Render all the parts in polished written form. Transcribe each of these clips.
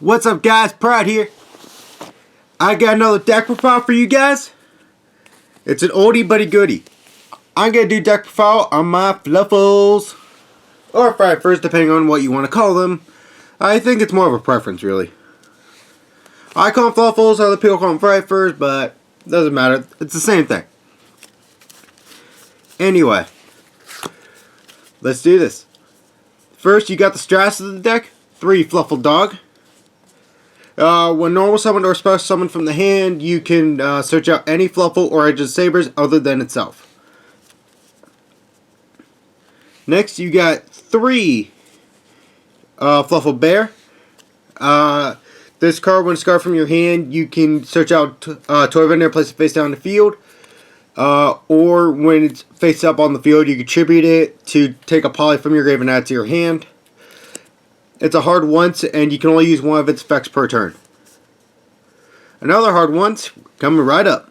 What's up guys, Pride here. I got another deck profile for you guys. It's an oldie but a goodie. I'm going to do deck profile on my Fluffals. Or Fluffers, depending on what you want to call them. I think it's more of a preference really. I call them Fluffals, other people call them Fluffers, but it doesn't matter. It's the same thing. Anyway, let's do this. First, you got the strats of the deck. 3 Fluffal Dog. When normal summon or special summon from the hand, you can search out any Fluffal or Edge-imp sabers other than itself. Next, you got 3 Fluffal Bear. This card, when discarded from your hand, you can search out Toy Vendor and place it face down in the field. Or when it's face up on the field, you can tribute it to take a poly from your grave and add to your hand. It's a hard once, and you can only use one of its effects per turn. Another hard once, coming right up.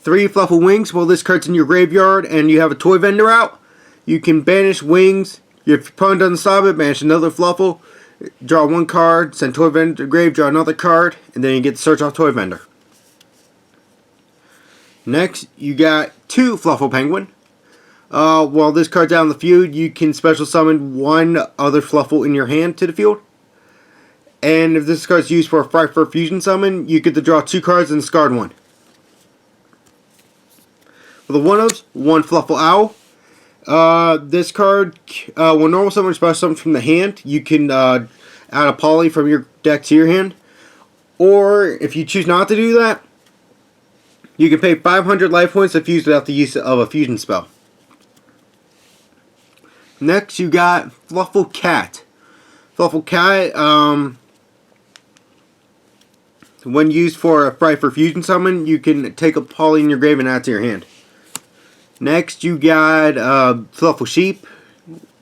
3 Fluffal Wings. While this card's in your graveyard and you have a Toy Vendor out, you can banish Wings. If your opponent doesn't stop it, banish another Fluffal, draw 1 card, send Toy Vendor to the grave, draw another card, and then you get to search off Toy Vendor. Next, you got 2 Fluffal Penguin. While this card's out in the field, you can special summon 1 other Fluffal in your hand to the field. And if this card's used for a Fright for Fusion summon, you get to draw 2 cards and discard 1. For the one-ofs, 1 Fluffal Owl. This card, when normal summon or special summon from the hand, you can add a poly from your deck to your hand. Or, if you choose not to do that, you can pay 500 life points if used without the use of a fusion spell. Next, you got Fluffal Cat. Fluffal Cat, when used for a Fright for Fusion summon, you can take a poly in your grave and add to your hand. Next, you got Fluffal Sheep.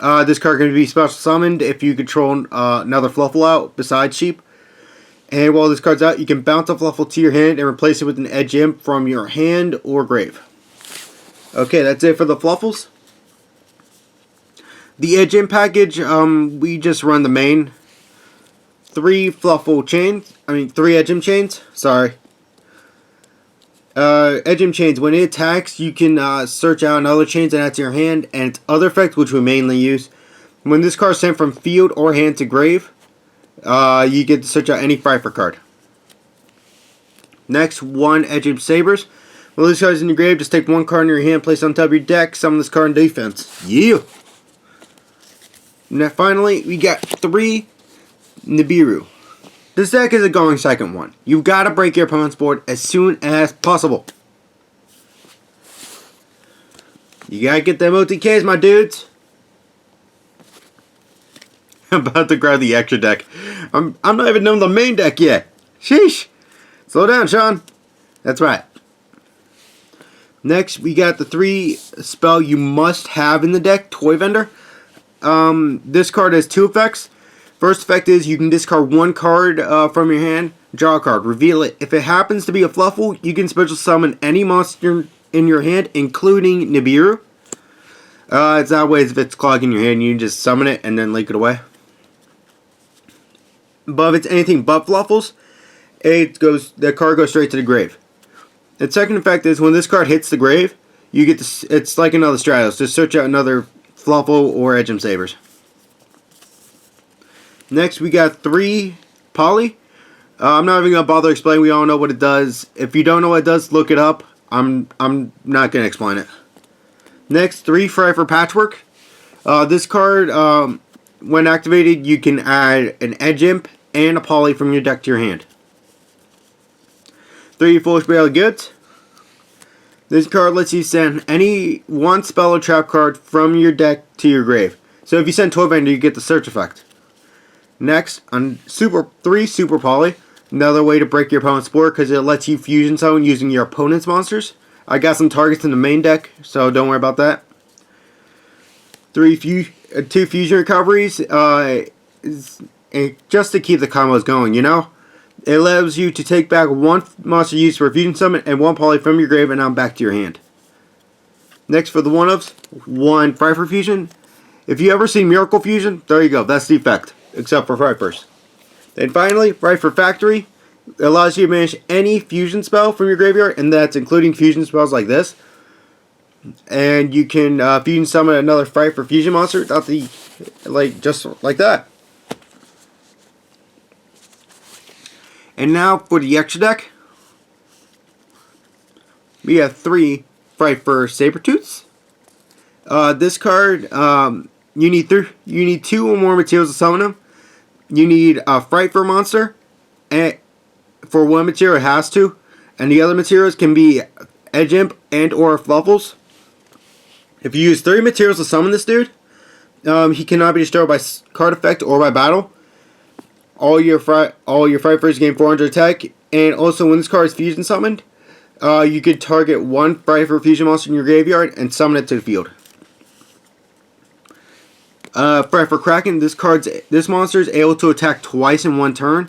This card can be special summoned if you control another Fluffal out besides Sheep. And while this card's out, you can bounce a Fluffal to your hand and replace it with an Edge-imp from your hand or grave. Okay, that's it for the Fluffals. The Edge-imp package, we just run the main 3 Fluffal chains. 3 Edge-imp chains. Sorry. Edge-imp chains. When it attacks, you can search out another chains and add to your hand, and its other effect, which we mainly use. When this card is sent from field or hand to grave, you get to search out any Fright card. Next, 1 Edge-imp sabers. When this card is in your grave, just take 1 card in your hand, place it on top of your deck, summon this card in defense. Yeah! Now finally, we got 3 Nibiru. This deck is a going second one. You've got to break your opponent's board as soon as possible. You gotta get them OTKs, my dudes. I'm about to grab the extra deck. I'm not even on the main deck yet. Sheesh. Slow down, Sean. That's right. Next, we got the 3 spell you must have in the deck, Toy Vendor. This card has 2 effects. First effect is you can discard 1 card from your hand, draw a card, reveal it. If it happens to be a Fluffal, you can special summon any monster in your hand, including Nibiru. It's that way if it's clogging your hand, you can just summon it and then link it away. But if it's anything but Fluffals, the card goes straight to the grave. The second effect is when this card hits the grave, you get to, it's like another Stratos. Just search out another Fluffal or Edge-imp sabers. Next, we got 3 poly. I'm not even gonna bother explaining. We all know what it does. If you don't know what it does, look it up. I'm not gonna explain it. Next, 3 Fright for Patchwork. This card, when activated, you can add an Edge-imp and a poly from your deck to your hand. 3 Foolish Bale of Goods. This card lets you send any 1 spell or trap card from your deck to your grave. So if you send Toy Vendor, you get the search effect. Next, on 3 Super Poly. Another way to break your opponent's board because it lets you fusion summon using your opponent's monsters. I got some targets in the main deck, so don't worry about that. 2 fusion recoveries, just to keep the combos going, you know? It allows you to take back 1 monster used for a fusion summon and 1 poly from your grave and now back to your hand. Next for the one-ofs, 1 Fright for Fusion. If you ever see Miracle Fusion, there you go, that's the effect, except for Fripers. Then finally, right for factory, it allows you to banish any fusion spell from your graveyard, and that's including fusion spells like this. And you can fusion summon another Fright for Fusion monster without the, just like that. And now for the extra deck, we have 3 Fright for Sabertooths. This card, you need 2 or more materials to summon them. You need a Fright for monster, and for one material it has to, and the other materials can be Edge-imp and or Fluffals. If you use 3 materials to summon this dude, he cannot be destroyed by card effect or by battle. All your Fright Furs gain 400 attack, and also when this card is fusion summoned, you could target 1 Fright for fusion monster in your graveyard and summon it to the field. Fright for Kraken, this monster is able to attack twice in 1 turn,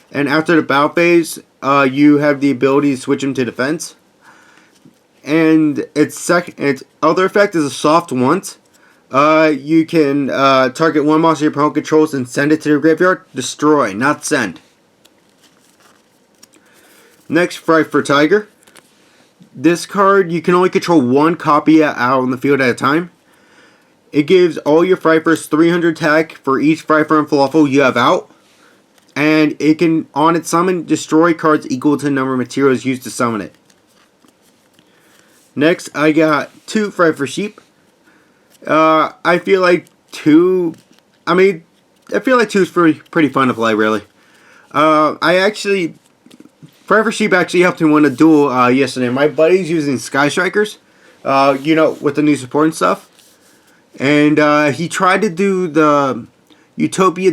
and after the battle phase, you have the ability to switch him to defense. And its other effect is a soft once. You can target 1 monster your opponent controls and send it to the graveyard. Destroy, not send. Next, Fright for Tiger. This card, you can only control 1 copy out on the field at a time. It gives all your Fright Furs 300 attack for each Fright Fur and Fluffal you have out. And it can, on its summon, destroy cards equal to the number of materials used to summon it. Next, I got 2 Fright for Sheep. I feel like 2 is pretty fun to play, really. Fright for Sheep actually helped me win a duel yesterday. My buddy's using Sky Strikers, with the new support and stuff. And he tried to do the Utopia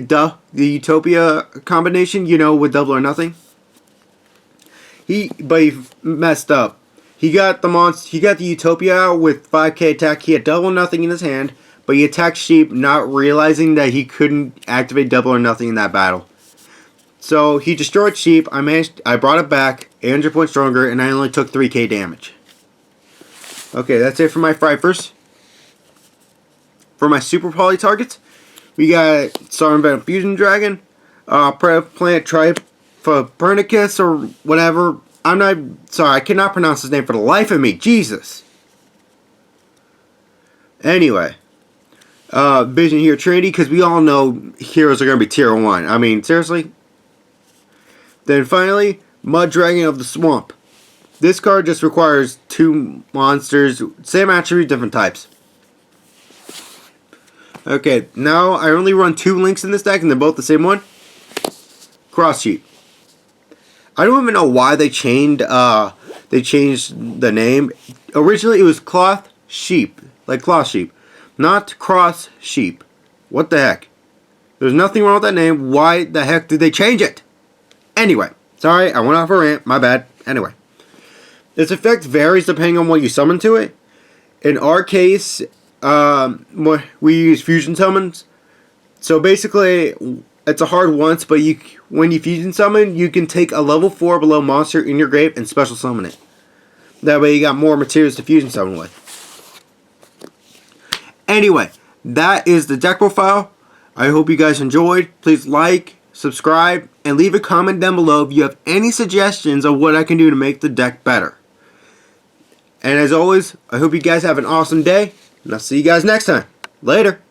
combination, with double or nothing. But he messed up. He got the Utopia out with 5k attack. He had double or nothing in his hand, but he attacked Sheep, not realizing that he couldn't activate double or nothing in that battle. So he destroyed Sheep. I brought it back, 800 points stronger, and I only took 3k damage. Okay, that's it for my Fright Furs. For my Super Poly targets, we got Star Venom Fusion Dragon, Plant Tripernicus or whatever. I cannot pronounce his name for the life of me. Jesus. Anyway, Vision Hero Trinity, because we all know heroes are going to be tier 1. I mean, seriously. Then finally, Mud Dragon of the Swamp. This card just requires 2 monsters, same attribute, different types. Okay, now I only run 2 links in this deck, and they're both the same one. Cross Sheep. I don't even know why they changed the name. Originally, it was Cloth Sheep, like Cloth Sheep, not Cross Sheep. What the heck? There's nothing wrong with that name. Why the heck did they change it? Anyway, sorry, I went off a rant. My bad. Anyway, its effect varies depending on what you summon to it. In our case, we use fusion summons. So basically, it's a hard once, but when you fusion summon, you can take a level 4 below monster in your grave and special summon it. That way you got more materials to fusion summon with. Anyway, that is the deck profile. I hope you guys enjoyed. Please like, subscribe, and leave a comment down below if you have any suggestions of what I can do to make the deck better. And as always, I hope you guys have an awesome day, and I'll see you guys next time. Later.